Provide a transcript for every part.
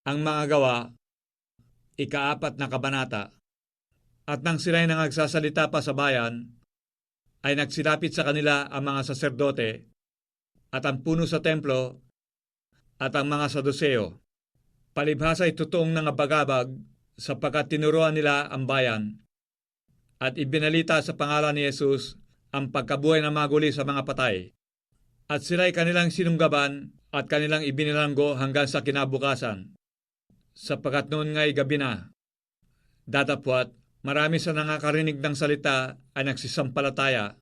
Ang mga gawa, ika-4 na kabanata. At nang sila'y nangagsasalita pa sa bayan, ay nagsilapit sa kanila ang mga saserdote at ang puno sa templo at ang mga Saduseo. Palibhasa ay totoong nangabagabag sapagkat tinuruan nila ang bayan at ibinalita sa pangalan ni Jesus ang pagkabuhay na maguli sa mga patay. At sila'y kanilang sinunggaban at kanilang ibinilanggo hanggang sa kinabukasan. Sapagkat noon nga'y gabi na, datapwat marami sa nakakarinig ng salita ay nagsisampalataya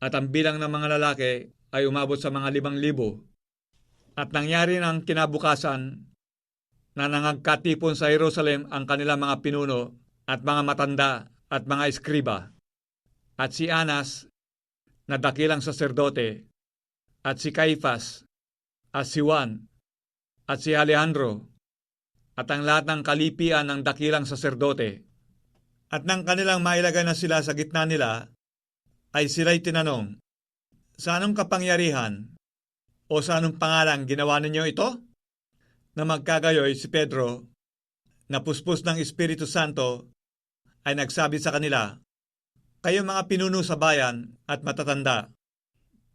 at ang bilang ng mga lalaki ay umabot sa mga 5,000. At nangyari ng kinabukasan na nangagkatipon sa Jerusalem ang kanilang mga pinuno at mga matanda at mga eskriba. At si Anas na dakilang saserdote at si Caifas at si Juan at si Alejandro at ang lahat ng kalipian ng dakilang saserdote. At nang kanilang mailagay na sila sa gitna nila, ay sila'y tinanong, sa anong kapangyarihan o sa anong pangalan ginawa ninyo ito? Na magkagayoy si Pedro, na puspos ng Espiritu Santo, ay nagsabi sa kanila, kayo mga pinuno sa bayan at matatanda,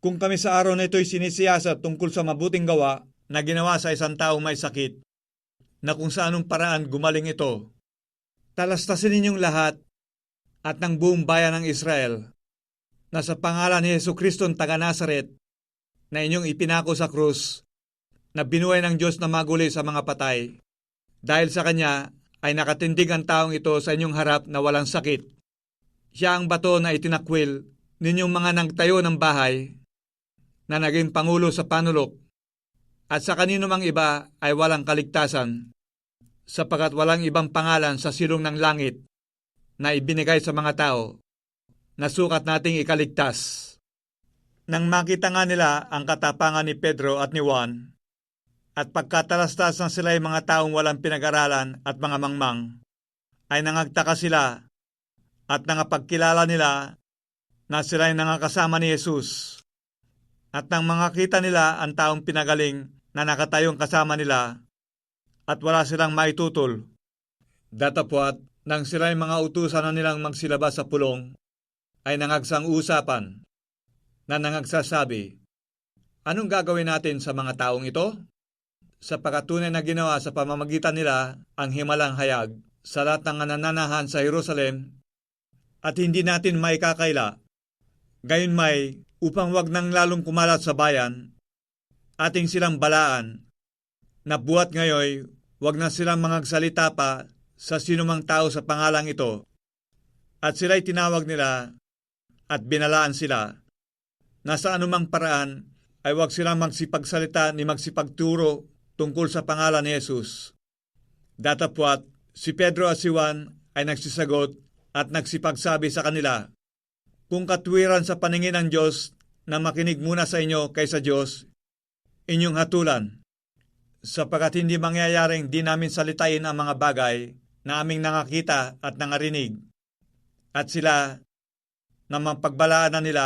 kung kami sa araw na ito'y sinisiyasat tungkol sa mabuting gawa na ginawa sa isang taong may sakit, na kung sa anong paraan gumaling ito, talastasin ninyong lahat at ng buong bayan ng Israel na sa pangalan ni Jesucristo taga Nazaret na inyong ipinako sa krus na binuhay ng Diyos na maguli sa mga patay. Dahil sa Kanya ay nakatindig ang taong ito sa inyong harap na walang sakit. Siya ang bato na itinakwil ninyong mga nagtayo ng bahay na naging pangulo sa panulok at sa kanino mang iba ay walang kaligtasan sapagkat walang ibang pangalan sa silong ng langit na ibinigay sa mga tao na sukat nating ikaligtas. Nang makita nga nila ang katapangan ni Pedro at ni Juan, at pagkatalastas ng sila ay mga taong walang pinag-aralan at mga mangmang, ay nangagtaka sila at nangapagkilala nila na sila ay nangakasama ni Jesus. At nang makita nila ang taong pinagaling na nakatayong kasama nila at wala silang maitutol, datapwat nang sila ay mga utusan na nilang magsilabas sa pulong, ay nangagsang usapan na nangagsasabi, anong gagawin natin sa mga taong ito? Sa pagkatunay na ginawa sa pamamagitan nila ang himalang hayag sa lahat ng nananahan sa Jerusalem at hindi natin maikakaila. Gayon may, upang wag nang lalong kumalat sa bayan, ating silang balaan na buhat ngayoy wag na silang mangagsalita pa sa sinumang tao sa pangalang ito. At sila'y tinawag nila at binalaan sila na sa anumang paraan ay wag silang magsipagsalita ni magsipagturo tungkol sa pangalan ni Jesus. Datapwat, si Pedro at si Juan ay nagsisagot at nagsipagsabi sa kanila, kung katwiran sa paningin ng Diyos na makinig muna sa inyo kaysa Diyos, inyong hatulan, sapagkat hindi mangyayaring di namin salitain ang mga bagay na aming nakakita at nangarinig. At sila, na mapagbalaan na nila,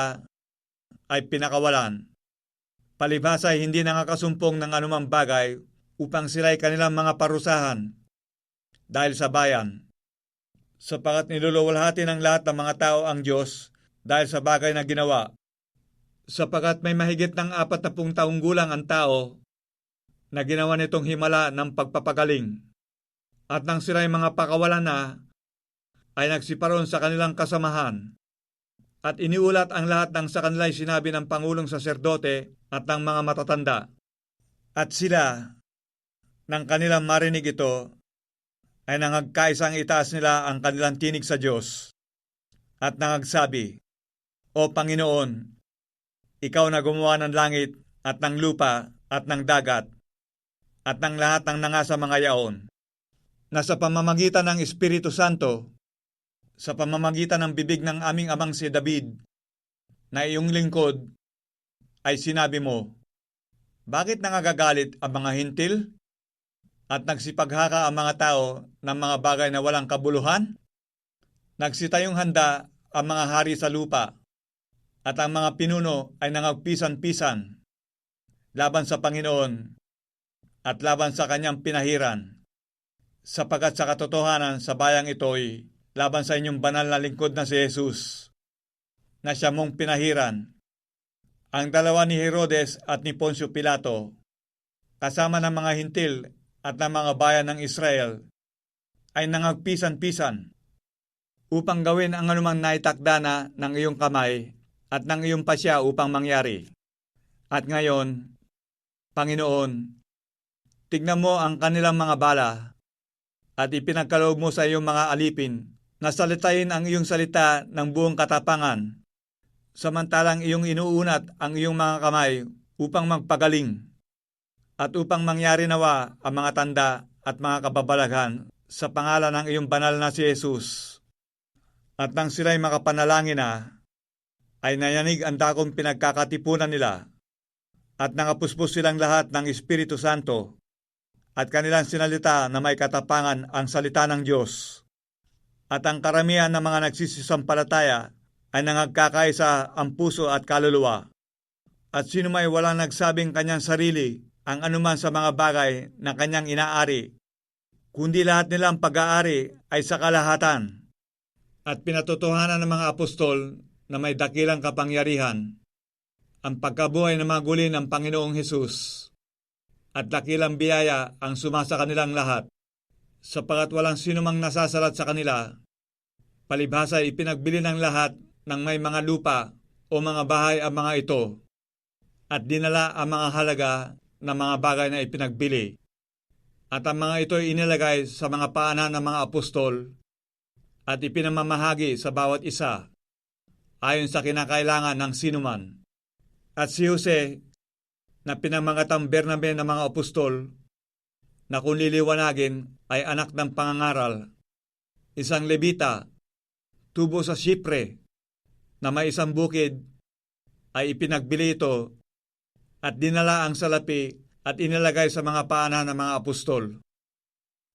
ay pinakawalan. Palibhasa ay hindi nakakasumpong ng anumang bagay upang sila'y kanilang mga parusahan dahil sa bayan. Sapagat niluluwalhati ng lahat ng mga tao ang Diyos dahil sa bagay na ginawa. Sapagat may mahigit ng 40 taong gulang ang tao na ginawa nitong himala ng pagpapagaling. At nang sila'y mga pakawalan na, ay nagsiparon sa kanilang kasamahan. At iniulat ang lahat ng sa kanila'y sinabi ng Pangulong Saserdote at ng mga matatanda. At sila, nang kanilang marinig ito, ay nangagkaisang itaas nila ang kanilang tinig sa Diyos. At nangagsabi, O Panginoon, Ikaw na gumawa ng langit at ng lupa at ng dagat at ng lahat ng nangasa mga yaon, na sa pamamagitan ng Espiritu Santo, sa pamamagitan ng bibig ng aming amang si David, na iyong lingkod, ay sinabi mo, bakit nangagagalit ang mga hintil at nagsipaghaka ang mga tao ng mga bagay na walang kabuluhan? Nagsitayong handa ang mga hari sa lupa at ang mga pinuno ay nangagpisan-pisan laban sa Panginoon at laban sa kanyang pinahiran, sapagkat sa katotohanan sa bayang ito'y laban sa inyong banal na lingkod na si Jesus, na siya mong pinahiran. Ang dalawa ni Herodes at ni Poncio Pilato, kasama ng mga hintil at ng mga bayan ng Israel, ay nangagpisan-pisan upang gawin ang anumang naitakda na ng iyong kamay at ng iyong pasya upang mangyari. At ngayon, Panginoon, tignan mo ang kanilang mga bala at ipinagkaloob mo sa iyong mga alipin na salitain ang iyong salita ng buong katapangan, samantalang iyong inuunat ang iyong mga kamay upang magpagaling at upang mangyari nawa ang mga tanda at mga kababalaghan sa pangalan ng iyong banal na si Jesus. At nang sila'y makapanalangin na, ay nayanig ang dakong pinagkakatipunan nila at nangapuspos silang lahat ng Espiritu Santo at kanilang sinalita na may katapangan ang salita ng Diyos. At ang karamihan ng mga nagsisisampalataya ay nangagkakaisa ang puso at kaluluwa. At sino may walang nagsabing kanyang sarili ang anuman sa mga bagay na kanyang inaari, kundi lahat nilang pag-aari ay sa kalahatan. At pinatotohanan ng mga apostol na may dakilang kapangyarihan ang pagkabuhay ng mga guli ng Panginoong Hesus, at dakilang biyaya ang sumasa kanilang lahat, sapagat walang sinumang nasasalat sa kanila, palibhasa ipinagbili ng lahat ng may mga lupa o mga bahay ang mga ito, at dinala ang mga halaga ng mga bagay na ipinagbili. At ang mga ito ay inilagay sa mga paanan ng mga apostol at ipinamamahagi sa bawat isa, ayon sa kinakailangan ng sinuman. At si Jose, na pinamagatang Bernabe ng mga apostol, na kung liliwanagin ay anak ng pangangaral, isang Levita, tubo sa Sipre, na may isang bukid, ay ipinagbili ito at dinala ang salapi at inilagay sa mga paanan ng mga apostol.